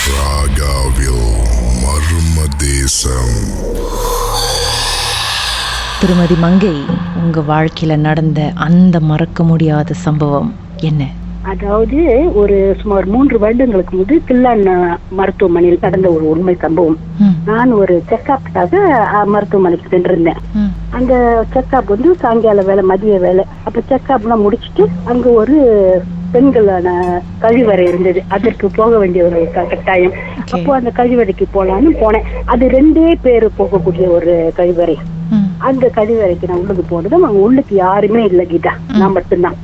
ராகாவில் மர்ம தேசம். திருமதி மங்கை, உங்க வாழ்க்கையில நடந்த அந்த மறக்க முடியாத சம்பவம் என்ன? அதாவது ஒரு சுமார் 3 வருடங்களுக்கு முன்பு கில்லான் மருத்துவமனையில் நடந்த ஒரு உண்மை சம்பவம். நான் ஒரு செக்அப்காக மருத்துவமனைக்கு சென்றிருந்தேன். அந்த செக்அப் வந்து சாயங்கால வேலை, மதிய வேலை. அப்ப செக்அப்லாம் முடிச்சுட்டு அங்க ஒரு பெண்களான கழிவறை இருந்தது. அதற்கு போக வேண்டிய ஒரு கட்டாயம். அப்போ அந்த கழிவறைக்கு போலான்னு போனேன். அது 2 பேரு போகக்கூடிய ஒரு கழிவறை. அந்த கழிவறைக்கு நான் உள்ளுக்கு போனதும் அங்க உள்ளுக்கு யாருமே இல்லை கீதா, நான் மட்டும்தான்.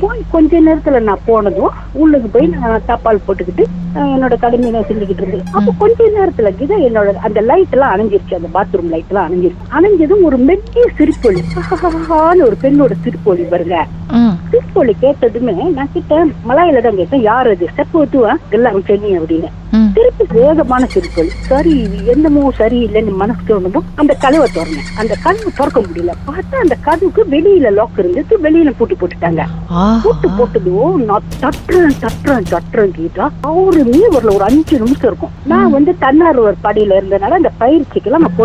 போய் கொஞ்ச நேரத்துல நான் போனதும் உள்ளுக்கு போய் நான் தாப்பால் போட்டுக்கிட்டு என்னோட கடமையை நான் செஞ்சுக்கிட்டு இருந்தேன். அப்ப கொஞ்ச நேரத்துல கீதா என்னோட அந்த லைட் எல்லாம் அணைஞ்சிருச்சு. அந்த பாத்ரூம் லைட் எல்லாம் அணைஞ்சிருச்சு. அணைஞ்சதும் ஒரு மெல்லிய சிரிப்பொலி, ஒரு பெண்ணோட சிரிப்பொலி வருங்க. சிரிப்பொலி கேட்டதுமே நான் கிட்ட மலையில தான் கேட்டேன், யார் அது? செப்போத்துவா எல்லாம் சென்னி அப்படின்னு. திருப்பி வேகமான சிரிப்பொலி. சரி, என்னமோ சரியில்லைன்னு மனசு தோணுமோ அந்த கதவை திறந்தேன். அந்த கதவை திறக்க முடியல. பார்த்தா அந்த கதவுக்கு வெளியில லாக் இருந்துச்சு, வெளியில பூட்டு போட்டுட்டாங்க. பூட்டு போட்டதும் நான் தட்டுறேன் கீதா. அவருமே ஒரு 5 நிமிஷம் இருக்கும். நான் வந்து தன்னார்வ படியில இருந்தனால அந்த பயிற்சிக்கெல்லாம் நான்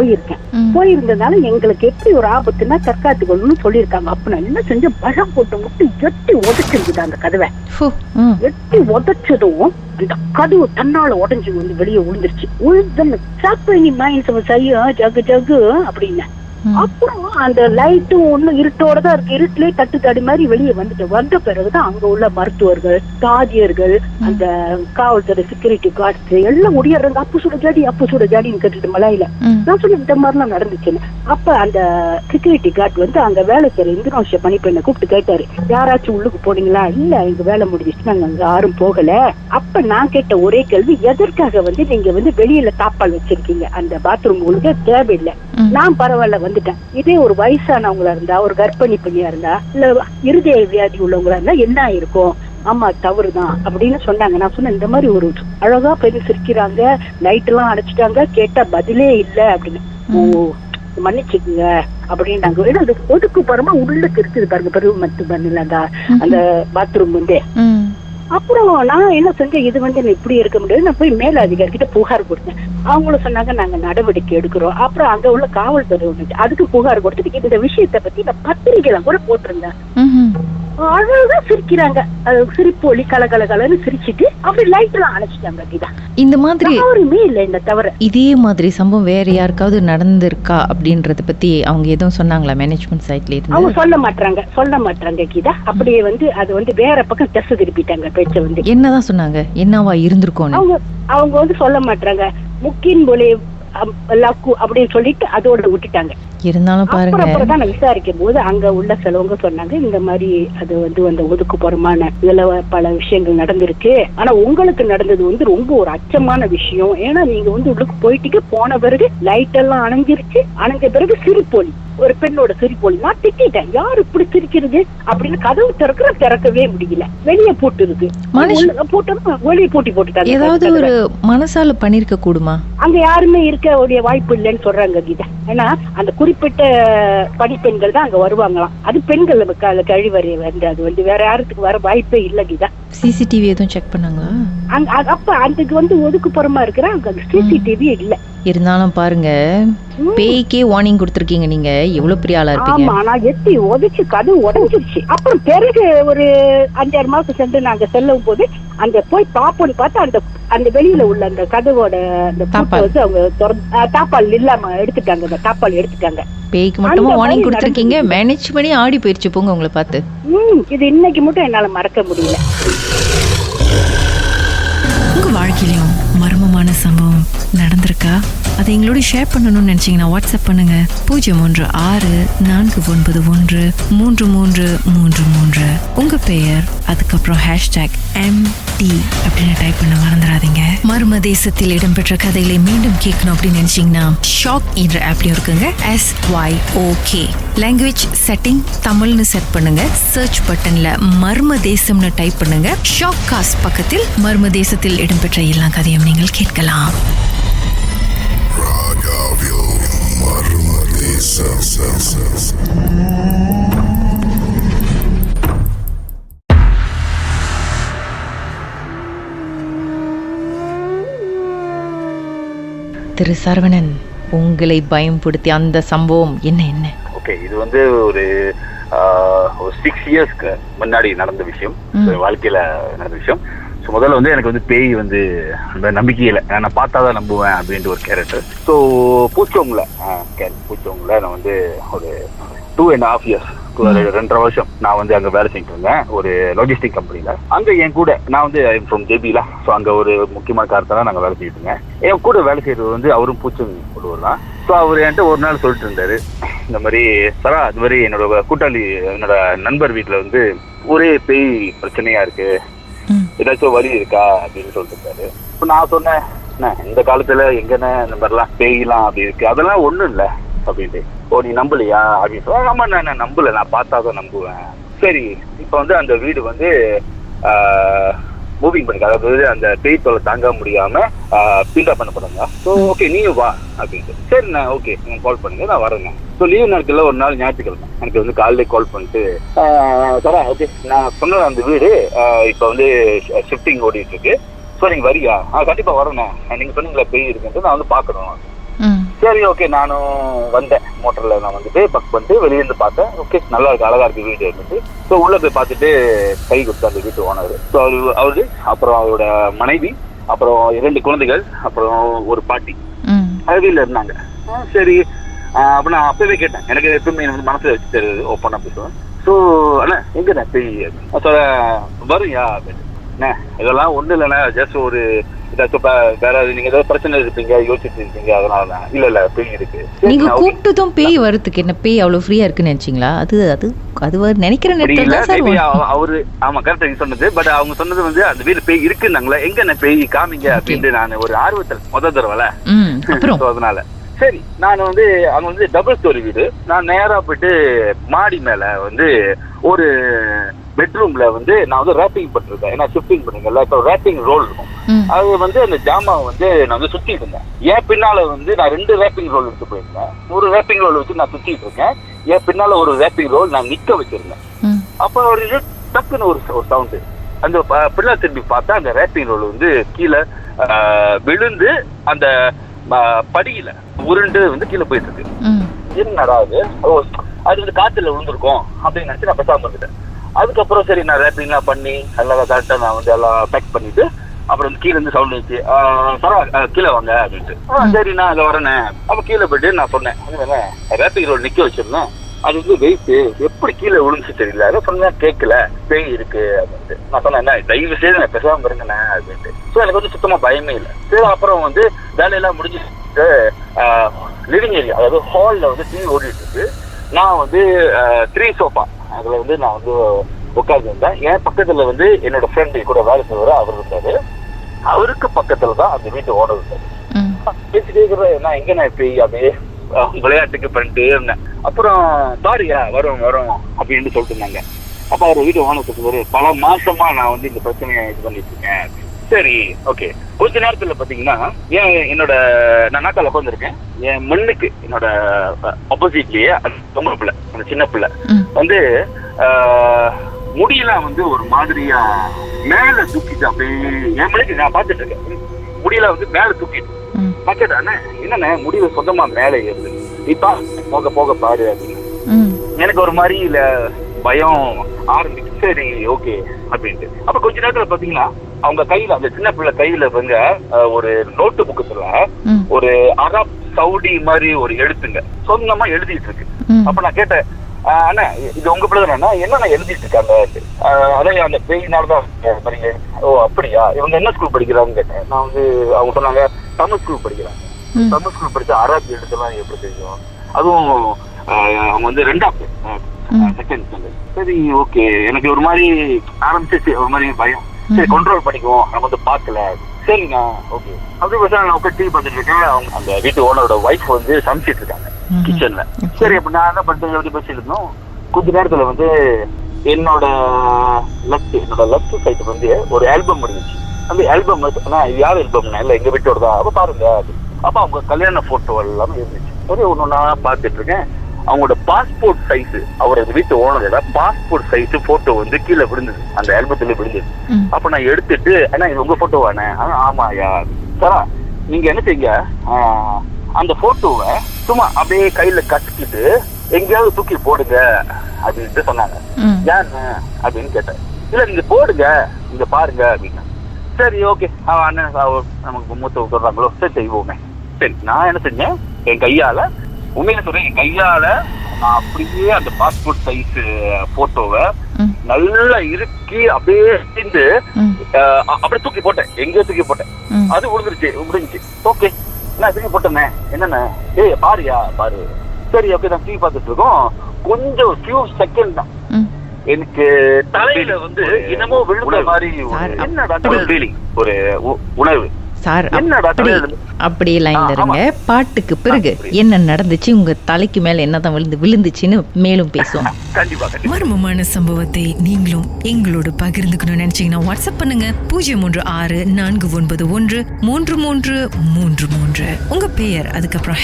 போயிருந்ததுனால எங்களுக்கு எப்படி ஒரு ஆபத்துன்னா தற்காத்து கொள்ளணும்னு சொல்லியிருக்காங்க. அப்ப நான் என்ன செஞ்சேன், பழம் போட்டு மட்டும் எட்டி உதச்சிருக்குது அந்த கதவை. எட்டி உதச்சதும் அந்த கதவு தன்னால உடஞ்சு வந்து வெளியே விழுந்துருச்சு. ஜகு ஜகு அப்படின்னு. அப்புறம் அந்த லைட்டும் ஒண்ணும் இருட்டோட தான் இருக்கு. இருட்டிலே தட்டுத்தடி மாதிரி வெளியே வந்த பிறகுதான் அங்க உள்ள மருத்துவர்கள், தாதியர்கள், அந்த காவல்துறை செக்யூரிட்டி கார்ட்ஸ் எல்லாம் முடியறாங்க. அப்பு சுட ஜாடின்னு கேட்டுட்டு மலையில நான் சொன்ன இந்த மாதிரிலாம் நடந்துச்சுன்னு. அப்ப அந்த செக்யூரிட்டி கார்டு வந்து அங்க வேலை செய்யற இந்தோனேஷியா பணிப்பெண்ணை கூப்பிட்டு கேட்டாரு, யாராச்சும் உள்ளுக்கு போனீங்களா? இல்ல, எங்க வேலை முடிஞ்சிச்சு, நாங்க அங்க யாரும் போகல. அப்ப நான் கேட்ட ஒரே கேள்வி, எதற்காக வந்து நீங்க வந்து வெளியில தாப்பால் வச்சிருக்கீங்க? அந்த பாத்ரூம் உங்களுக்கு தேவையில்லை. நான் பரவாயில்ல வந்துட்டேன். இதே ஒரு வயசானவங்களா இருந்தா, ஒரு கர்ப்பிணி பெண்ணியா இருந்தா, இல்ல இருதய வியாதி உள்ளவங்களா இருந்தா என்ன இருக்கும்? ஆமா, தவறுதான் அப்படின்னு சொன்னாங்க. நான் சொன்னேன், இந்த மாதிரி ஒரு அழகா பெண் சிரிக்கிறாங்க, லைட் எல்லாம் அடைச்சிட்டாங்க, கேட்டா பதிலே இல்ல அப்படின்னு. ஓ, மன்னிச்சுக்குங்க அப்படின்னாங்க. ஏன்னா அது ஒதுக்கு பரமா உள்ளுக்கு இருக்குது பாருங்க, பெரும் மருத்துவமனையில அந்த பாத்ரூம் வந்து. அப்புறம் நான் என்ன செஞ்சேன், இது வந்து இப்படி இருக்க முடியாது. நான் போய் மேல அதிகாரிகிட்ட புகார் கொடுத்தேன். அவங்களும் சொன்னாங்க, நாங்க நடவடிக்கை எடுக்கிறோம். அப்புறம் அங்க உள்ள காவல்துறை ஒண்ணு அதுக்கு புகார் கொடுத்துட்டு இந்த விஷயத்த பத்தி நான் பத்திரிகையில கூட போட்டிருந்தேன். அழகா சிரிக்கிறாங்க, சிரிப்பொலி கலகலன்னு சிரிச்சுட்டு அப்படி லைட் எல்லாம் அணைச்சிட்டாங்க கீதா. இந்த மாதிரி யாருமே இல்ல இந்த தவிர. இதே மாதிரி சம்பவம் வேற யாருக்காவது நடந்திருக்கா அப்படின்றத பத்தி அவங்க எதுவும் சொன்னாங்களா மேனேஜ்மெண்ட் சைட்ல இருந்து? அவங்க சொல்ல மாட்டாங்க கீதா. அப்படியே வந்து அது வந்து வேற பக்கம் திசை திருப்பிட்டாங்க பேச்ச வந்து. என்னதான் சொன்னாங்க, என்னவா இருந்திருக்கும்? அவங்க வந்து சொல்ல மாட்டாங்க, முக்கின் போலே லக்கு அப்படின்னு சொல்லிட்டு அதோட விட்டுட்டாங்க. இருந்தாலும் பாருங்க, அப்புறம் தான் விசாரிக்கும் போது அங்க உள்ள சிலவங்க சொன்னாங்க, இந்த மாதிரி அது வந்து அந்த ஒதுக்குப்புறமான இதுல பல விஷயங்கள் நடந்திருக்கு. ஆனா உங்களுக்கு நடந்தது வந்து ரொம்ப ஒரு அச்சமான விஷயம். ஏன்னா நீங்க வந்து உள்ளுக்கு போயிட்டு போன பிறகு லைட் எல்லாம் அணைஞ்சிருச்சு. அணைஞ்ச பிறகு சிரிப்பொலி, ஒரு பெண்ணோட சிரிப்பொலி. நான் திட்டேன், யாரு இப்படி சிரிக்கிறது அப்படின்னு. கதவு திறக்கவே முடியல, வெளியே போட்டு இருக்கு. போட்டோம் வெளியே போட்டுட்டாங்க. ஏதாவது ஒரு மனசால பண்ணிருக்க கூடுமா? அங்க யாருமே இருக்க வாய்ப்பு இல்லைன்னு சொல்றாங்க கீதா. ஏன்னா அந்த குறிப்பிட்ட பணிப்பெண்கள் தான் அங்க வருவாங்களாம். அது பெண்கள் கழிவறை வந்து அது வந்து வேற யாருக்கு வர வாய்ப்பே இல்ல கீதா. சிசிடிவி எதுவும் செக் பண்ணாங்களா? அப்ப அதுக்கு வந்து ஒதுக்குப்புறமா இருக்கிற அங்க சிசிடிவி இல்ல. இருந்தாலும் பாருங்க, பேய்க்கே வார்னிங் கொடுத்திருக்கீங்க நீங்க. எவ்வளவு பெரிய ஆளா இருப்பீங்க. ஆமா, நான் எட்டி உதச்சு கதவு உடைஞ்சிருச்சு. அப்புறம் பிறகு ஒரு 5-6 மாசம் சென்று நாங்க செல்லும் போது அந்த போய் பாப்போன்னு பார்த்தா அந்த வெளியில உள்ள அந்த கதவோட அந்த வந்து அவங்க தாப்பால் இல்லாம எடுத்துட்டாங்க. அந்த தாப்பால் எடுத்துட்டாங்க. பேய்க்கு மட்டும் வார்னிங் கொடுத்திருக்கீங்க, மேனேஜ் பண்ணி ஆடி போயிருச்சு போங்க உங்களை பார்த்து. இது இன்னைக்கு மட்டும் என்னால மறக்க முடியல. உங்க வாழ்க்கையிலும் மர்மமான சம்பவம் நடந்திருக்கா? அதை எங்களோட ஷேர் பண்ணணும்னு நினைச்சீங்கன்னா வாட்ஸ்அப் பண்ணுங்க 016-493-3333. உங்க பெயர், அதுக்கப்புறம் #MT அப்படின்னு டைப் பண்ண மறந்துடாதீங்க. மர்ம தேசத்தில் இடம்பெற்ற கதைகளை மீண்டும் கேட்கணும் அப்படின்னு நினைச்சீங்கன்னா ஷாக் என்ற ஆப்லயும் இருக்குங்க. SYOK லாங்குவேஜ் செட்டிங் தமிழ்னு செட் பண்ணுங்க. சர்ச் பட்டன்ல மர்ம தேசம்னு டைப் பண்ணுங்க. ஷாக் காஸ்ட் பக்கத்தில் மர்ம தேசத்தில் இடம்பெற்ற எல்லா கதையும் நீங்கள் கேட்கலாம். ராகாவில் மர்ம தேசம். திரு சரவணன், உங்களை பயன்படுத்தி அந்த சம்பவம் என்ன? ஓகே, இது வந்து ஒரு 6 இயர்ஸ்க்கு முன்னாடி நடந்த விஷயம், வாழ்க்கையில நடந்த விஷயம். ஸோ முதல்ல வந்து எனக்கு வந்து பேய் வந்து அந்த நம்பிக்கையில் நான் பார்த்தாதான் நம்புவேன் அப்படின்ட்டு ஒரு கேரக்டர். ஸோ பூச்சவங்கள நான் வந்து ஒரு 2.5 years 2.5 வருஷம் நான் வந்து அங்கே வேலை செஞ்சுட்டு இருந்தேன் ஒரு லாஜிஸ்டிக் கம்பெனியில். அங்கே என் கூட நான் வந்து ஃப்ரம் ஜேபில, ஸோ அங்கே ஒரு முக்கியமான காரணத்தை தான் நாங்கள் வேலை செஞ்சுட்டு இருந்தேன். என் கூட வேலை செய்கிறது வந்து அவரும் பூச்சவங்க ஒருவர் தான். ஸோ அவர் என்கிட்ட ஒரு நாள் சொல்லிட்டு இருந்தாரு, இந்த மாதிரி சரா, அது மாதிரி என்னோட கூட்டாளி என்னோட நண்பர் வீட்டில் வந்து ஒரே பேய் பிரச்சனையா இருக்கு, ஏதாச்சும் வழி இருக்கா அப்படின்னு சொல்லிட்டு இருந்தாரு. இப்போ நான் சொன்னேன், இந்த காலத்துல எங்கன்னு இந்த மாதிரிலாம் பேயெல்லாம் அப்படி இருக்கு, அதெல்லாம் ஒண்ணும் இல்லை அப்படின்ட்டு. ஓ, நீ நம்பலையா அப்படின்னு சொல்ல. ஆமா, நான் நம்பல, நான் பார்த்தாதான் நம்புவேன். சரி, இப்போ வந்து அந்த வீடு வந்து மூவிங் பண்ணிக்க, அதாவது அந்த பேய் தொலை தாங்க முடியாம பீண்டா பண்ண போறாங்க. ஸோ ஓகே, நீயும் வா அப்படின்ட்டு. சரி, நான் ஓகே, நீங்க கால் பண்ணுங்க, நான் வரேங்க. ஸோ லீவ் நாட்கள்ல ஒரு நாள் ஞாயிற்றுக்கிழமை எனக்கு வந்து காலையிலே கால் பண்ணிட்டு, சாரா ஓகே, நான் சொன்ன அந்த வீடு இப்போ வந்து ஷிஃப்டிங் ஓடிட்டு இருக்கு, ஸோ நீங்க வரியா? கண்டிப்பா வரணும், நீங்க சொன்னீங்களா பேய் இருக்குன்ட்டு, நான் வந்து பாக்கணும். சரி ஓகே, நானும் வந்தேன். மோட்டர்ல நான் வந்துட்டு பக் பண்ணிட்டு வெளியே இருந்து பார்த்தேன். ஓகே, நல்லா இருக்கு, அழகா இருக்கு வீடு இருந்துட்டு. ஸோ உள்ள போய் பார்த்துட்டு கை கொடுத்தா அந்த வீட்டு ஓனர். ஸோ அவரு அப்புறம் அவரோட மனைவி, அப்புறம் 2 குழந்தைகள், அப்புறம் ஒரு பாட்டி வீட்டில் இருந்தாங்க. சரி, அப்ப நான் அப்பவே கேட்டேன், எனக்கு எப்பவுமே வந்து மனசுல வச்சு தெரியுது, ஓப்பனா பேசுவேன். ஸோ அண்ணா எங்கண்ணா பேய் சொல்ல வருயா அப்படின்னு. இதெல்லாம் ஒண்ணு இல்லைண்ணா, ஜஸ்ட் ஒரு ஏதாச்சும் வேற நீங்க ஏதாவது பிரச்சனை இருப்பீங்க, யோசிச்சுட்டு இருப்பீங்க, அதனால இல்ல பேய் இருக்கு. நீங்க கூப்பிட்டதும் பேய் வரதுக்கு என்ன, பேய் அவ்வளவு ஃப்ரீயா இருக்குன்னு நினைச்சீங்களா? அது நினைக்கிற நேரத்துல அவரு ஆமா கரெக்டா நீங்க சொன்னது. பட் அவங்க சொன்னது வந்து அந்த வீடு பேய் இருக்குன்னாங்களா, எங்க பேய் காமிங்க அப்படின்ட்டு நான் ஒரு ஆர்வத்தில் முதல் தடவை. அதனால சரி, நான் வந்து அங்க வந்து டபுள் ஸ்டோரி வீடு. நான் நேரா போயிட்டு மாடி மேல வந்து ஒரு பெட்ரூம்ல வந்து நான் வந்து ரேப்பிங் பண்ணிருக்கேன். ஏன்னா ஷிஃப்டிங் பண்ணுங்கல்ல, இப்போ ரேப்பிங் ரோல் இருக்கும். அது வந்து அந்த ஜாமாவை வந்து நான் வந்து சுத்திட்டு இருந்தேன். என் பின்னால வந்து நான் 2 ரேப்பிங் ரோல் எடுத்து போயிருந்தேன். ஒரு ரேப்பிங் ரோல் வச்சு நான் சுத்திட்டு இருக்கேன், என் பின்னால ஒரு ரேப்பிங் ரோல் நான் நிக்க வச்சிருந்தேன். அப்ப ஒரு டக்குன்னு ஒரு சவுண்டு. அந்த பிள்ளை திரும்பி பார்த்தா அந்த ரேப்பிங் ரோல் வந்து கீழே விழுந்து அந்த படியில உருண்டு வந்து கீழே போயிட்டு இருக்கு. என்னடா அது வந்து காத்துல விழுந்திருக்கும் அப்படின்னு நினைச்சு நான் பேசாம இருந்துட்டேன். அதுக்கப்புறம் சரி, நான் ரேப்பிங்லாம் பண்ணி எல்லாம் கரெக்டா நான் வந்து எல்லாம் பேக் பண்ணிட்டு அப்புறம் வந்து கீழே இருந்து சவுண்ட் வச்சு கீழே வாங்க அப்படின்ட்டு. சரி, நான் அதை வரேனே. அப்ப கீழே போயிட்டு நான் சொன்னேன், ரேப்பிங் ரோல் நிக்க வச்சிருந்தேன், அது வந்து வெயிட் எப்படி கீழே விழுந்துச்சு தெரியல, அதை சொன்னா கேட்கல, பேய் இருக்கு அப்படின்ட்டு. நான் சொன்னேன், தயவு செய்து நான் பேசாம இருங்கண்ணே அப்படின்ட்டு. ஸோ எனக்கு வந்து சுத்தமா பயமே இல்லை. சரி, அப்புறம் வந்து வேலையெல்லாம் முடிஞ்சுட்டு லிவிங் ஏரியா, அதாவது ஹால்ல வந்து டிவி ஓடிட்டு இருக்கு. நான் வந்து 3 சோஃபா அதுல வந்து நான் வந்து உட்கார்ந்து இருந்தேன். என் பக்கத்துல வந்து என்னோட ஃப்ரெண்டு கூட வேலை செய்வாரு, அவர் இருந்தாரு. அவருக்கு பக்கத்துல தான் அந்த வீட்டு ஓனர் இருந்தாரு. பேசிட்டே இருக்கிற நான் எங்க நான் பேய் அப்படியே விளையாட்டுக்கு பண்ணிட்டே இருந்தேன். அப்புறம் சாரியா வரும் அப்படின்னு சொல்லிட்டு இருந்தாங்க. அப்ப அவர் வீட்டு ஓனர் சொல்லுவாரு, பல மாசமா நான் வந்து இந்த பிரச்சனையை இது பண்ணிட்டு இருக்கேன். சரி ஓகே, கொஞ்ச நேரத்துல பாத்தீங்கன்னா என்னோட நான் நாக்கால உட்காந்துருக்கேன், என் மண்ணுக்கு என்னோட ஆப்போசிட்லயே அந்த பிள்ளை, அந்த சின்ன பிள்ளை வந்து முடியெல்லாம் வந்து ஒரு மாதிரியா மேல தூக்கிட்டு அப்படியே என் மண்ணுக்கு நான் பாத்துட்டு இருக்கேன். முடியெல்லாம் வந்து மேல தூக்கிட்டு பாக்கட்டானே, என்னண்ணே முடிவு சொந்தமா மேல ஏறுது, இப்ப போக போக பாரு அப்படின்னு. எனக்கு ஒரு மாதிரி இல்ல பயம் ஆரம்பிச்சு. சரி ஓகே அப்படின்ட்டு. அப்ப கொஞ்ச நேரத்துல பாத்தீங்கன்னா அவங்க கையில, அந்த சின்ன பிள்ளை கையில வந்து ஒரு நோட்டு புக்கத்துல ஒரு அரப் சவுடி மாதிரி ஒரு எழுத்துங்க சொந்தமா எழுதிட்டு இருக்கு. அப்ப நான் கேட்டேன், அண்ணா இது உங்க பிள்ளை தானே, என்ன எழுதிட்டு இருக்காங்க? அதான் அந்த பேயினாலதான். ஓ அப்படியா, இவங்க என்ன ஸ்கூல் படிக்கிறாங்கன்னு கேட்டேன். நான் வந்து அவங்க சொன்னாங்க தமிழ் ஸ்கூல் படிக்கிறாங்க. தமிழ் ஸ்கூல் படிச்சா அரபி எழுத்துலாம் எப்படி தெரியும், அதுவும் அவங்க வந்து 2வது செகண்ட் ஸ்டாண்டர்ட். சரி ஓகே, எனக்கு ஒரு மாதிரி ஆரம்பிச்சிச்சு, ஒரு மாதிரி பயம். சரி கண்ட்ரோல் பண்ணிக்குவோம், நம்ம வந்து பார்க்கல. சரிண்ணா ஓகே. அப்படி பேச நான் உட்காந்து டிவி பார்த்துட்டு இருக்கேன். அவங்க அந்த வீட்டு ஓனரோட ஒய்ஃப் வந்து சமைச்சிட்டு இருக்காங்க கிச்சன்ல. சரி, அப்ப நான் என்ன பண்ணிட்டு எப்படி பேசிட்டு இருந்தோம். கொஞ்ச நேரத்துல வந்து என்னோட லெஃப்ட் சைடு வந்து ஒரு ஆல்பம் இருந்துச்சு. அந்த ஆல்பம் இது யார் ஆல்பம்னா, இல்ல எங்க வீட்டோட தான், அப்ப பாருங்க. அப்ப அவங்க கல்யாண போட்டோ எல்லாமே இருந்துச்சு. சரி, ஒண்ணு நான் பார்த்துட்டு இருக்கேன். அவங்களோட பாஸ்போர்ட் சைஸ், அவரோட வீட்டு ஓனரோட பாஸ்போர்ட் சைஸ் போட்டோ வந்து கீழே விழுந்தது, அந்த ஆல்பத்துல விழுந்தது. அப்ப நான் எடுத்துட்டு, ஆனா இது உங்க போட்டோவானே? ஆமாயா சாரா, நீங்க என்ன செய்யுங்க, அந்த போட்டோவை சும்மா அப்படியே கையில கட்டிக்கிட்டு எங்கேயாவது தூக்கி போடுங்க அப்படின்ட்டு சொன்னாங்க. ஏன் அப்படின்னு கேட்டேன். இல்ல நீங்க போடுங்க, நீங்க பாருங்க அப்படின்னா. சரி ஓகே, அண்ணன் நமக்கு மூத்த சொல்றாங்களோ, சரி செய்வோமே. சரி நான் என்ன செஞ்சேன், என் கையால, உண்மையில சொல்றேன், என் கையால நான் அப்படியே அந்த பாஸ்போர்ட் சைஸ் போட்டோவை நல்லா இறுக்கி அப்படியே சேர்ந்து அப்படியே தூக்கி போட்டேன். எங்கேயோ தூக்கி போட்டேன். அது முடிஞ்சிச்சு. ஓகே நான் தூக்கி போட்டேனே, என்னென்ன பாருயா பாரு. சரி ஓகே, நான் டிவி பார்த்துட்டு இருக்கோம். கொஞ்சம் ஃபியூ செகண்ட் தான் எனக்கு தலையில வந்து என்னமோ விழுந்த மாதிரி ஒரு உணர்வு. சார் அப்படி லைன்ல இருங்க. பாட்டுக்கு பிறகு என்ன நடந்துச்சு, உங்க தலைக்கு மேல என்னதான் விழுந்துச்சுன்னு மேலும் பேசுவோம். மர்மமான சம்பவத்தை நீங்களும் எங்களோடு பகிர்ந்துக்கணும்னு நினைச்சீங்கன்னா வாட்ஸ்அப் பண்ணுங்க 036-493-3333. உங்க பெயர் அதுக்கப்புறம்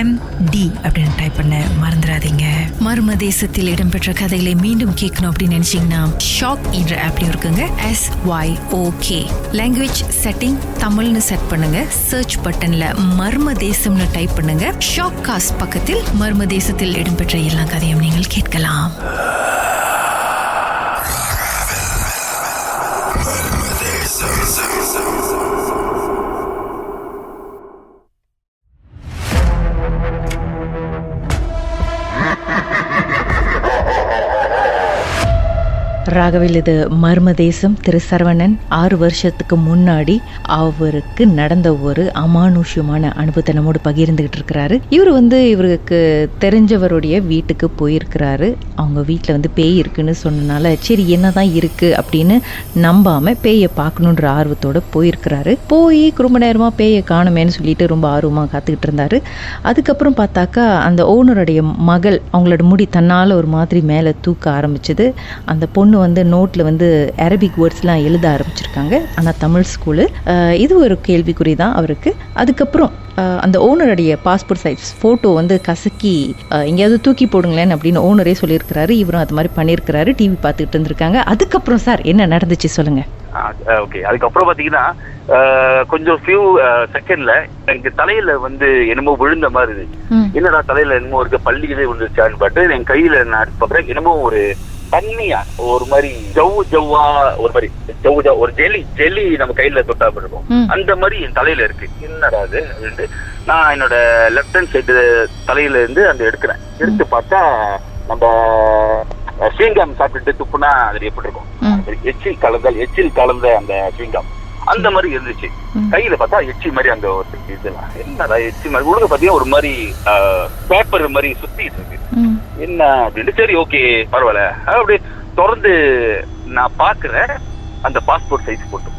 #MD அப்படின்னு டைப் பண்ண மறந்துடாதீங்க. மர்ம தேசத்தில் இடம்பெற்ற கதைகளை மீண்டும் கேட்கணும் அப்படின்னு நினைச்சீங்கன்னா ஷாக் என்ற ஆப்லயும் இருக்குங்க. SYOK லாங்குவேஜ் செட்டிங் தமிழ்னு செட் பண்ணுங்க. சர்ச் பட்டன்ல மர்ம தேசம்னு டைப் பண்ணுங்க. ஷாக் காஸ்ட் பக்கத்தில் மர்ம தேசத்தில் இடம்பெற்ற எல்லா கதையும் நீங்கள் கேட்கலாம். ராகவில் இது மர்ம தேசம். திரு சரவணன் 6 வருஷத்துக்கு முன்னாடி அவருக்கு நடந்த ஒரு அமானுஷ்யமான அனுபவத்தை நம்மோடு பகிர்ந்துகிட்டு இருக்கிறாரு. இவருக்கு தெரிஞ்சவருடைய வீட்டுக்கு போயிருக்கிறாரு. அவங்க வீட்டில் பேய் இருக்குன்னு சொன்னனால சரி என்னதான் இருக்கு அப்படின்னு நம்பாம பேயை பார்க்கணுன்ற ஆர்வத்தோட போயிருக்கிறாரு. போய் ரொம்ப நேரமா பேயை காணுமேன்னு சொல்லிட்டு ரொம்ப ஆர்வமா காத்துக்கிட்டு இருந்தாரு. அதுக்கப்புறம் பார்த்தாக்கா அந்த ஓனருடைய மகள் அவங்களோட முடி தன்னால ஒரு மாதிரி மேலே தூக்க ஆரம்பிச்சது. அந்த பொண்ணு நோட்ல அரபிக் வேர்ட்ஸ்லாம் எழுத ஆரம்பிச்சிருக்காங்க. ஆனா தமிழ் ஸ்கூலு. இது ஒரு கேள்விக்குறி தான் அவருக்கு. அதுக்கப்புறம் அந்த ஓனருடைய பாஸ்போர்ட் சைஸ் போட்டோ கசக்கி எங்கேயாவது தூக்கி போடுங்களேன் அப்படின்னு ஓனரே சொல்லியிருக்கிறாரு. இவரும் அது மாதிரி பண்ணியிருக்கிறாரு. டிவி பார்த்துக்கிட்டு இருந்திருக்காங்க. அதுக்கப்புறம் சார் என்ன நடந்துச்சு சொல்லுங்க. ஓகே, அதுக்கப்புறம் பாத்தீங்கன்னா கொஞ்சம் ஃபியூ செகண்ட்ல எனக்கு தலையில என்னமோ விழுந்த மாதிரி இருந்துச்சு. என்னடா தலையில என்னமோ இருக்க பள்ளிகளே விழுந்துச்சான்னு பார்த்து என் கையில நான் பார்க்குறேன். என்னமோ ஒரு தண்ணியா ஒரு மாதிரி ஜவ்வா ஒரு மாதிரி ஒரு ஜெல்லி நம்ம கையில தொட்டா இருக்கும். அந்த மாதிரி என் தலையில இருக்கு. என்னடா அது அப்படின்ட்டு நான் என்னோட லெப்ட் ஹேண்ட் சைடு தலையில இருந்து அந்த எடுத்து பார்த்தா நம்ம ஸ்வீங்காம் சாப்பிட்டுட்டு துப்புனா அது எப்படி இருக்கும், எச்சில் கலந்த அந்த ஸ்வீங்காம் அந்த மாதிரி இருந்துச்சு. கையில பார்த்தா எச்சி மாதிரி அந்த ஒரு இதெல்லாம் என்னடா எச்சி மாதிரி உலக பாத்தீங்கன்னா ஒரு மாதிரி பேப்பர் மாதிரி சுத்திட்டு இருக்கு. என்ன அப்படின்னு சரி ஓகே பரவாயில்ல அப்படியே தொடர்ந்து நான் பாக்குறேன். அந்த பாஸ்போர்ட் சைஸ் போட்டு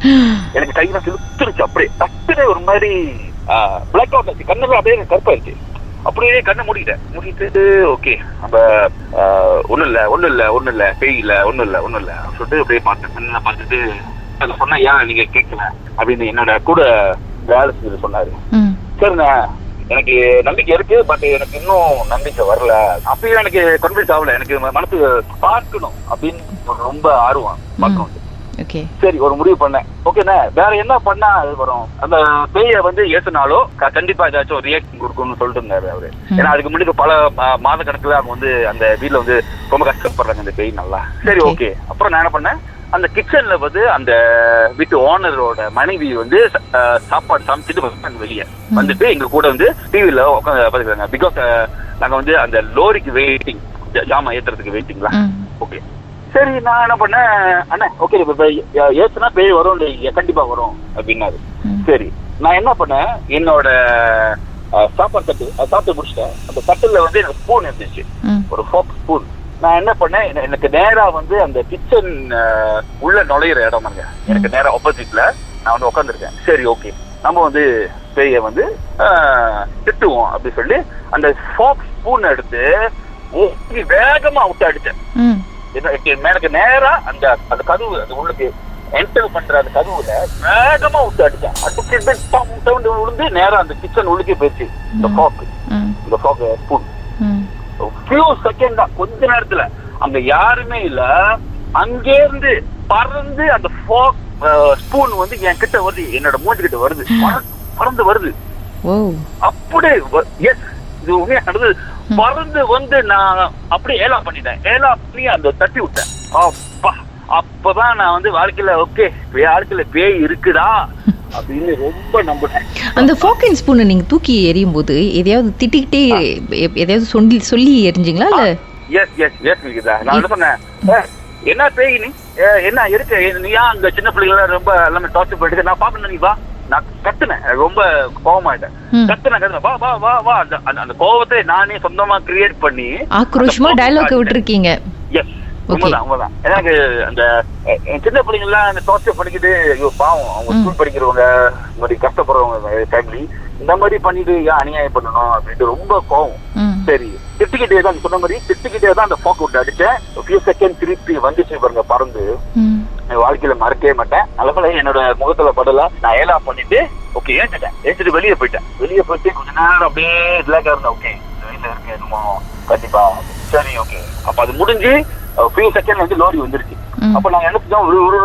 எனக்கு கையில சுத்துருச்சு. அப்படியே டக்குனே ஒரு மாதிரி பிளாக் அவுட் ஆச்சு. கண்ணெல்லாம் அப்படியே கருப்பாயிருச்சு. அப்படியே கண்ணை மூடிட்டு ஓகே நம்ம ஒண்ணும் இல்ல பேய் இல்ல ஒண்ணும் இல்ல சொல்லிட்டு அப்படியே பார்த்தேன். பார்த்துட்டு சொன்னா ஏன் நீங்க கேட்கல அப்படின்னு என்னோட கூட வேலை செஞ்சு சொன்னாரு. சரிண்ணா எனக்கு நம்பிக்கை இருக்கு, பட் எனக்கு இன்னும் நம்பிக்கை வரல. அப்பயும் எனக்கு கன்வின்ஸ் ஆகல. எனக்கு மனசு பார்க்கணும் அப்படின்னு ரொம்ப ஆர்வம் பார்க்கணும். சரி ஒரு முடிவு பண்ணேன். ஓகேண்ணா வேற என்ன பண்ணா அது வரும், அந்த பேய ஏசுனாலோ கண்டிப்பா ஏதாச்சும் ரியாக்ஷன் கொடுக்கணும்னு சொல்லிட்டு இருந்தாரு அவரு. ஏன்னா அதுக்கு முன்னாடி பல மாத கணக்குல அவங்க அந்த வீட்டுல ரொம்ப கஷ்டப்படுறாங்க இந்த பேய் நல்லா. சரி ஓகே. அப்புறம் நான் என்ன பண்ணேன், அந்த கிச்சன்ல அந்த வீட்டு ஓனரோட மனைவி சாப்பாடு சமைச்சிட்டு வெளியே வந்துட்டு எங்க கூட டிவில உட்காந்து பாத்துக்கிறாங்க. பிகாஸ் நாங்க அந்த லோரிக்கு வெயிட்டிங், ஜாமா ஏத்துறதுக்கு வெயிட்டிங்களா. ஓகே சரி நான் என்ன பண்ணேன், அண்ணா ஓகே ஏசுனா பேய் வரும், கண்டிப்பா வரும் அப்படின்னாரு. சரி நான் என்ன பண்ணேன், என்னோட சாப்பாடு தட்டு சாப்பிட்டு முடிச்சிட்டேன். அந்த தட்டுல எனக்கு ஸ்பூன் இருந்துச்சு, ஒரு ஃபோக் ஸ்பூன். நான் என்ன பண்ணேன், எனக்கு நேரா அந்த கிச்சன் உள்ள நுழையிற இடம் எனக்கு நேரா ஆப்போசிட்ல நான் உட்காந்துருக்கேன். சரி ஓகே நம்ம பேய திட்டுவோம் அப்படி சொல்லி அந்த ஃபோக் ஸ்பூன் எடுத்து வேகமா விட்டு அடிச்சேன். எனக்கு நேரா அந்த கதவு அது உள்ளுக்கு என்டர் பண்ற அந்த கதவுல வேகமா விட்டு அடிச்சேன். அடிச்சுட்டு விழுந்து நேரா அந்த கிச்சன் உள்ளுக்கே போயிடுச்சு இந்த ஃபோக் ஸ்பூன். ஃபியூ செகண்ட் தான், கொஞ்ச நேரத்துல அங்க யாருமே இல்ல. அங்கே இருந்து பறந்து அந்த ஃபோக் ஸ்பூன் என் கிட்ட வருது, என்னோட மூஞ்சி கிட்ட வருது. பறந்து வருது. அப்படியே எஸ், இது உண்மையா நடந்தது. பறந்து வந்து நான் அப்படியே ஏலா பண்ணிட்டேன். ஏலா பண்ணி அந்த தட்டி விட்டேன். அப்பா, அப்பதான் நான் வந்து வாழ்க்கையில ஓகே, வாழ்க்கையில பேய் இருக்குடா அப்படின்னு ரொம்ப நம்பிட்டேன். அந்த ஃபார்க் அண்ட் ஸ்பூனை நீங்க தூக்கி எறியும் போது எதையாவது திட்டிக்கிட்டே எதையாவது சொல்லி எரிஞ்சிங்களா இல்ல? எஸ் எஸ் எஸ் இருக்குதா. நான் என்ன சொன்னேன், என்ன பேய் நீ, என்ன இருக்கு நீயா, அங்க சின்ன பிள்ளைங்க ரொம்ப எல்லாமே டார்ச்சர் பண்ணிட்டு நான் பாப்பேன், நீ வா. நான் கத்துனேன், ரொம்ப கோபமாயிட்டேன். கத்துனேன், வா வா வா வா. அந்த கோபத்தை நானே சொந்தமா கிரியேட் பண்ணி ஆக்ரோஷமா டயலாக் விட்டுருக்கீங்க. எஸ், உண்மைதான் உண்மைதான். எனக்கு அந்த சின்ன பிள்ளைங்க எல்லாம் அந்த டார்ச்சர் பண்ணிக்கிட்டு, ஐயோ பாவம், அவங்க ஸ்கூல் படிக்கிறவங்க, இந்த மாதிரி கஷ்டப்படுறவங்க ஃபேமிலி, இந்த மாதிரி பண்ணிட்டு ஏன் அநியாயம் பண்ணணும் அப்படின்ட்டு ரொம்ப கோவம். சரி, திட்டுக்கிட்டே தான் சொன்ன மாதிரி திட்டுக்கிட்டே தான் அந்த ஃபாக் விட்டு அடிச்சேன். ஃபியூ செகண்ட் திருப்பி வந்துச்சு பாருங்க பறந்து. வாழ்க்கையில மறக்கவே மாட்டேன். நல்லபடியா என்னோட முகத்துல படல. நான் ஏலா பண்ணிட்டு ஓகே ஏற்றிட்டு வெளியே போயிட்டேன். வெளியே போயிட்டு கொஞ்ச நேரம் அப்படியே ரிலாக்ஸா இருந்தேன். ஓகே, வீட்டுல இருக்கேன் என்னமோ கண்டிப்பா, சரி ஓகே. அப்ப அது முடிஞ்சு ஃபியூ செகண்ட் வந்து லோரி வந்துருச்சு. அப்ப நாங்க என்ன செஞ்சோம், ஒரு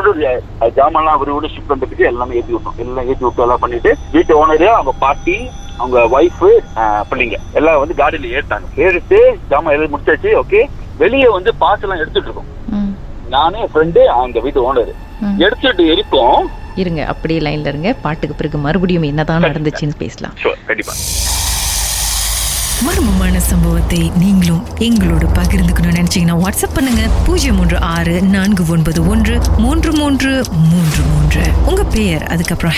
ஜாமான்லாம் ஒரு ஷிப் பண்றதுக்கு எல்லாமே ஏற்றி விட்டோம். எல்லாம் ஏற்றி விட்டு எல்லாம் பண்ணிட்டு வீட்டு ஓனரு, அவங்க பாட்டி, அவங்க ஒய்ஃபு, பிள்ளைங்க எல்லாம் வந்து காடியில ஏறிட்டாங்க. ஏறிட்டு ஜாமான் எழுதி முடிச்சாச்சு. ஓகே, வெளியே வந்து பாஸ் எல்லாம் எடுத்துட்டு இருக்கோம். நானே ஃப்ரெண்டு, அந்த வீட்டு ஓனர் எடுத்துட்டு இருக்கோம். இருங்க, அப்படியே லைன்ல இருங்க. பாட்டுக்கு பிறகு மறுபடியும் என்னதான் நடந்துச்சுன்னு பேசலாம். கண்டிப்பா. மர்மமான சம்பவத்தை நீங்களும் எங்களோடு பகிர்ந்துக்கணும்னு நினைச்சீங்கன்னா வாட்ஸ்அப் பண்ணுங்க 036-491-3333. உங்க பெயர், அதுக்கப்புறம்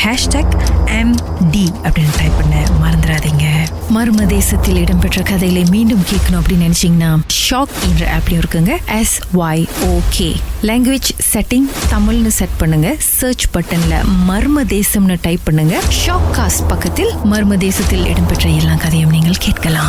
#MD அப்படின்னு டைப் பண்ண மறந்துடாதீங்க. மர்ம தேசத்தில் இடம்பெற்ற கதைகளை மீண்டும் கேட்கணும் அப்படின்னு நினைச்சீங்கன்னா ஷாக் என்ற ஆப்லயும் இருக்குங்க. SYOK லாங்குவேஜ் செட்டிங் தமிழ்னு செட் பண்ணுங்க. சர்ச் பட்டன்ல மர்ம தேசம்னு டைப் பண்ணுங்க. ஷாக் காஸ்ட் பக்கத்தில் மர்ம தேசத்தில் இடம்பெற்ற எல்லா கதையும் நீங்கள் கேட்கலாம்.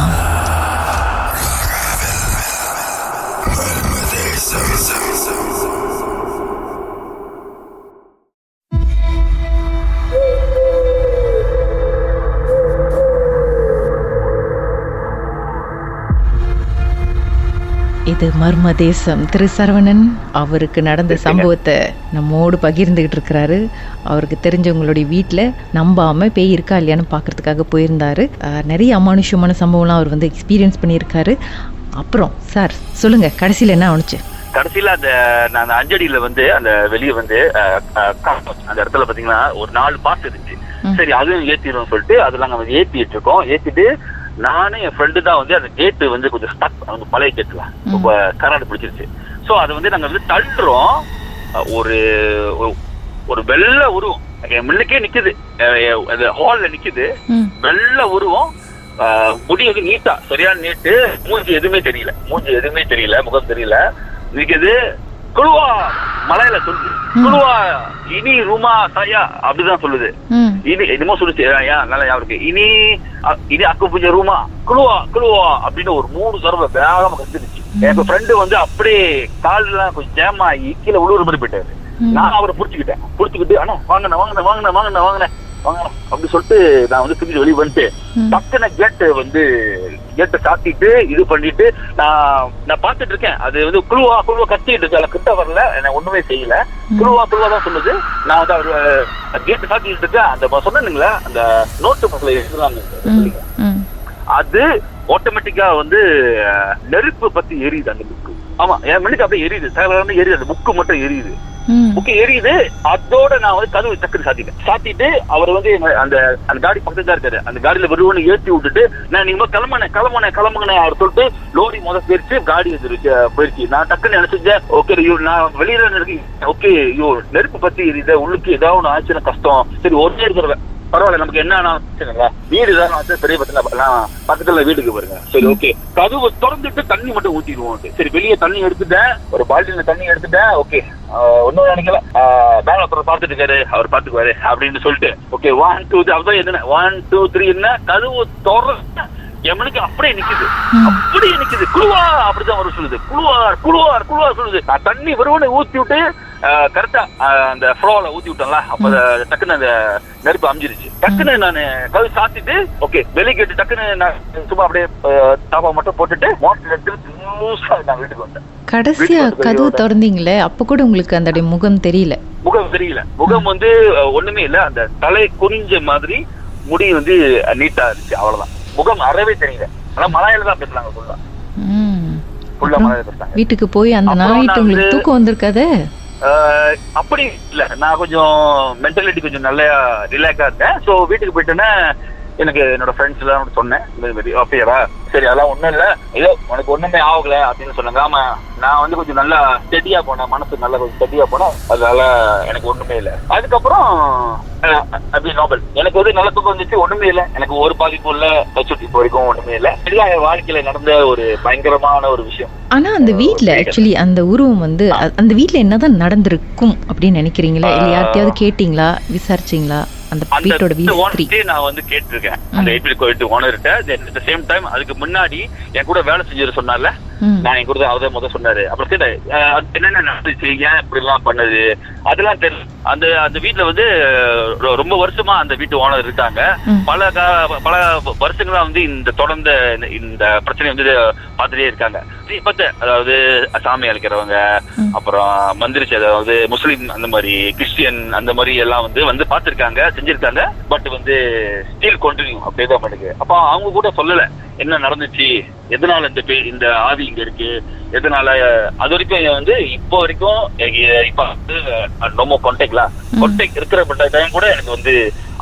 இது மர்ம தேசம். திரு சரவணன் அவருக்கு நடந்த சம்பவத்தை நம்மோடு பகிர்ந்துகிட்டு இருக்கிறாரு. அவருக்கு தெரிஞ்சவங்களுடைய வீட்டில் நம்பாம பேய் இருக்கா இல்லையான்னு பார்க்கறதுக்காக போயிருந்தாரு. நிறைய அமானுஷ்யமான சம்பவம்லாம் அவர் வந்து எக்ஸ்பீரியன்ஸ் பண்ணியிருக்காரு. அப்புறம் சார் சொல்லுங்க, கடைசியில் என்ன ஆணுச்சு? கடைசியில அந்த அஞ்சடியில வந்து அந்த வெளியே வந்து அந்த இடத்துல பாத்தீங்கன்னா ஒரு 4 பாஸ் இருந்துச்சு. சரி, அதுவும் ஏத்திடும் சொல்லிட்டு அதெல்லாம் நம்ம ஏத்திட்டு இருக்கோம். ஏத்திட்டு நானும் என் ஃப்ரெண்டு தான் வந்து அந்த கேட்டு வந்து கொஞ்சம் ஸ்டக், அந்த பழைய கேட்டுல ரொம்ப கராடு பிடிச்சிருச்சு. ஸோ அதை வந்து நாங்க வந்து தள்ளுறோம். ஒரு வெள்ள உருவம் என் முன்னுக்கே நிக்குது, ஹால்ல நிக்குது. வெள்ள உருவம், முடி வந்து நீட்டா சரியான நீட்டு, மூஞ்சி எதுவுமே தெரியல, முகம் தெரியல. நிக்குது. குழுவா மலையில சொல்லுது, குழுவா இனி ரூமா சாயா அப்படிதான் சொல்லுது. இனி என்னமோ சொல்லுச்சு, நல்லா ஞாபகம் இருக்கு. இனி அக்கு புஞ்ச ரூமா குழுவா அப்படின்னு ஒரு 3 தடவை வேகமா கத்துருச்சு. எனக்கு ஃப்ரெண்டு வந்து அப்படியே கால் எல்லாம் கொஞ்சம் ஜாம் ஆகி கீழே உழுவுற மாதிரி போயிட்டாரு. நான் அவரை புடிச்சுக்கிட்டு ஆனா வாங்கினேன் அப்படி சொல்லிட்டு நான் வந்து திரும்பி வெளியே வந்துட்டு டக்குன கேட்டை சாத்திட்டு இது பண்ணிட்டு நான் பாத்துட்டு இருக்கேன். அது வந்து குழுவா கத்திட்டு இருக்கு. அதுல கிட்ட வரல, என்ன ஒண்ணுமே செய்யல. குழுவா தான் சொல்லுது. நான் வந்து அவரு கேட்டு சாத்திட்டு இருக்கேன். அந்த சொன்னீங்களா அந்த நோட்டு புக்ல எழுதுறாங்க, அது ஆட்டோமேட்டிக்கா வந்து நெருப்பு பத்தி எரியுது அந்த புக்கு. ஆமா, என் மணிக்கு அப்படியே எரியுது, எரியுது. அந்த புக்கு மட்டும் எரியுது, புக்கு எரியுது. அதோட நான் வந்து கதவு டக்குன்னு சாத்திட்டு அவர் வந்து அந்த காடி பக்கத்துல தான் இருக்காரு. அந்த காடியில வருவன்னு ஏற்றி விட்டுட்டு நான் நீங்க கிளம்புங்க அவர் சொல்லிட்டு லோரி போயிருச்சு, காடி போயிருச்சு. நான் டக்குன்னு நினைச்சேன், ஓகே நான் வெளியில இருக்கேன், ஓகே ஐயோ நெருப்பு பத்தி எரியுது, உள்ளுக்கு ஏதாவது ஒண்ணு ஆச்சுன்னா கஷ்டம். சரி, ஒரே இருக்கிறவன் பரவாயில்ல, நமக்கு என்ன வீடு தான் பெரிய பக்கத்துல வீட்டுக்கு பாருங்க. சரி ஓகே, கதவு திறந்துட்டு தண்ணி மட்டும் ஊத்திடுவோம். சரி, வெளியே தண்ணி எடுத்துட்டேன், ஒரு பால்டில தண்ணி எடுத்துட்டேன். ஓகே, ஒன்னும் நினைக்கல, பேங்க்ல பாத்துட்டு இருக்காரு, அவர் பாத்துக்குவாரு அப்படின்னு சொல்லிட்டு ஓகே 1 2 3 என்ன 1 2 3 என்ன கதவு திறந்து எமனுக்கு அப்படியே நிக்குது. குழுவா அப்படிதான் வரும் சொல்லுது. குழுவா சொல்லுது. நான் தண்ணி வருவன்னு ஊத்தி விட்டு கரெக்டா அந்த ஃப்ளோல ஊத்தி விட்டேன்ல, அப்ப டக்குன்னு அந்த நெருப்பு அமைஞ்சிருச்சு. டக்குன்னு நான் கதவு சாத்திட்டு ஓகே வெளியே கேட்டு டக்குன்னு நான் சும்மா அப்படியே டாப்பா மட்டும் போட்டுட்டு மோட்டர் எடுத்து நான் வீட்டுக்கு வந்தேன். கடைசியா கதவு திறந்தீங்களே, அப்ப கூட உங்களுக்கு அந்த முகம் தெரியல? முகம் வந்து ஒண்ணுமே இல்ல, அந்த தலை குனிஞ்ச மாதிரி முடி வந்து நீட்டா இருந்துச்சு, அவ்வளவுதான். முகம் அறவே தெரியல. ஆனா மலையில தான் பேசுறாங்க ஃபுல்லா மலையில பேசுறாங்க. வீட்டுக்கு போய் அந்த நாயிட்டு உங்களுக்கு தூக்கம் வந்திருக்காதே? அப்படி இல்ல, நான் கொஞ்சம் மென்டாலிட்டி கொஞ்சம் நல்லா ரிலாக்ஸா இருந்தேன். ஸோ வீட்டுக்கு போயிட்டேன்னா எனக்கு என்னோட ஃப்ரெண்ட்ஸ் எல்லாம் சொன்னேன், அப்படியா சரி அதெல்லாம் ஒண்ணும் இல்ல, ஏதோ உனக்கு ஒண்ணுமே ஆகல அப்படின்னு சொன்னாங்க. ஆமா, நான் வந்து கொஞ்சம் நல்லா ஸ்டெடியா போனேன், மனசு நல்லா கொஞ்சம் ஸ்டெடியா போனேன், அதனால எனக்கு ஒண்ணுமே இல்லை. அதுக்கப்புறம் அப்படி நோபல் எனக்கு வந்து நல்ல தூக்கம் வந்துச்சு, ஒண்ணுமே இல்லை, எனக்கு ஒரு பாதிப்பும் இல்ல, இப்போ வரைக்கும் ஒண்ணுமே இல்லை. எல்லாம் என் வாழ்க்கையில நடந்த ஒரு பயங்கரமான ஒரு விஷயம். ஆனா அந்த வீட்ல ஆக்சுவலி அந்த உருவம் வந்து அந்த வீட்ல என்னதான் நடந்திருக்கும் அப்படின்னு நினைக்கிறீங்களா? இல்ல யார்கிட்டயாவது கேட்டீங்களா, விசாரிச்சீங்களா? அந்த வீட்டோட ஓனர்ட்டே நான் வந்து கேட்டிருக்கேன், அந்த வீட்டு ஓனர்கிட்ட. அட் தி சேம் டைம் அதுக்கு முன்னாடி என் கூட வேலை செஞ்சது சொன்னார்ல, நான் என் கூட அவரே முதல் சொன்னாரு. அப்புறம் கேட்டேன் என்னென்ன நடந்துச்சு, ஏன் இப்படி எல்லாம் பண்ணது, அதெல்லாம் தெரியல. அந்த வீட்டுல வந்து ரொம்ப வருஷமா அந்த வீட்டு ஓனர் இருக்காங்க. பல வருஷங்களா வந்து இந்த தொடர்ந்த இந்த பிரச்சனை வந்து பார்த்துட்டே இருக்காங்க. அதாவது சாமி அழைக்கிறவங்க, அப்புறம் மந்திரிச்சு, அதாவது முஸ்லீம் அந்த மாதிரி, கிறிஸ்டியன் அந்த மாதிரி எல்லாம் வந்து பார்த்திருக்காங்க, செஞ்சிருக்காங்க. பட் வந்து ஸ்டில் கண்டினியூ அப்படியே தான் பண்ணுது. அப்ப அவங்க கூட சொல்லல என்ன நடந்துச்சு, எதனால இந்த ஆவி இங்க இருக்கு, எதனால. அது வரைக்கும் வந்து இப்போ வரைக்கும் இப்ப வந்து ரொம்ப கான்டாக்ட் இருக்கிற டைம் கூட எனக்கு வந்து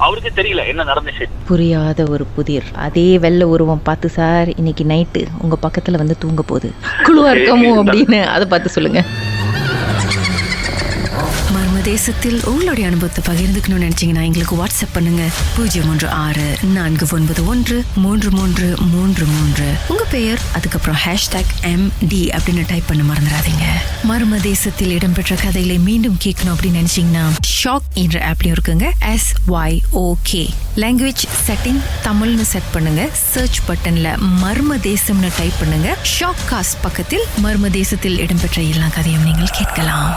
அவருக்கு தெரியல என்ன நடந்துச்சு. புரியாத ஒரு புதிர் அதே வெள்ளை உருவம் பார்த்து சார் இன்னைக்கு நைட்டு உங்க பக்கத்துல வந்து தூங்க போகுது, குழுவா இருக்கமோ அப்படின்னு அதை பார்த்து சொல்லுங்க. மர்மதேசத்தில் உங்களுடைய அனுபவத்தை பகிர்ந்துக்கணும்னு நினைச்சீங்கன்னா எங்களுக்கு வாட்ஸ்அப் பண்ணுங்க 016-491-3333. உங்க பெயர் அதுக்கப்புறம் #MD அப்படின்னு டைப் பண்ண மறந்துடாதீங்க. மர்மதேசத்தில் இடம்பெற்ற கதைகளை மீண்டும் கேட்கணும் அப்படின்னு நினைச்சீங்கன்னா ஷாக் என்ற ஆப்லயும் இருக்குங்க. SYOK லாங்குவேஜ் செட்டிங் தமிழ்னு செட் பண்ணுங்க. சர்ச் பட்டன்ல மர்மதேசம்னு டைப் பண்ணுங்க. ஷாக் காஸ்ட் பக்கத்தில் மர்மதேசத்தில் இடம்பெற்ற எல்லா கதையும் நீங்கள் கேட்கலாம்.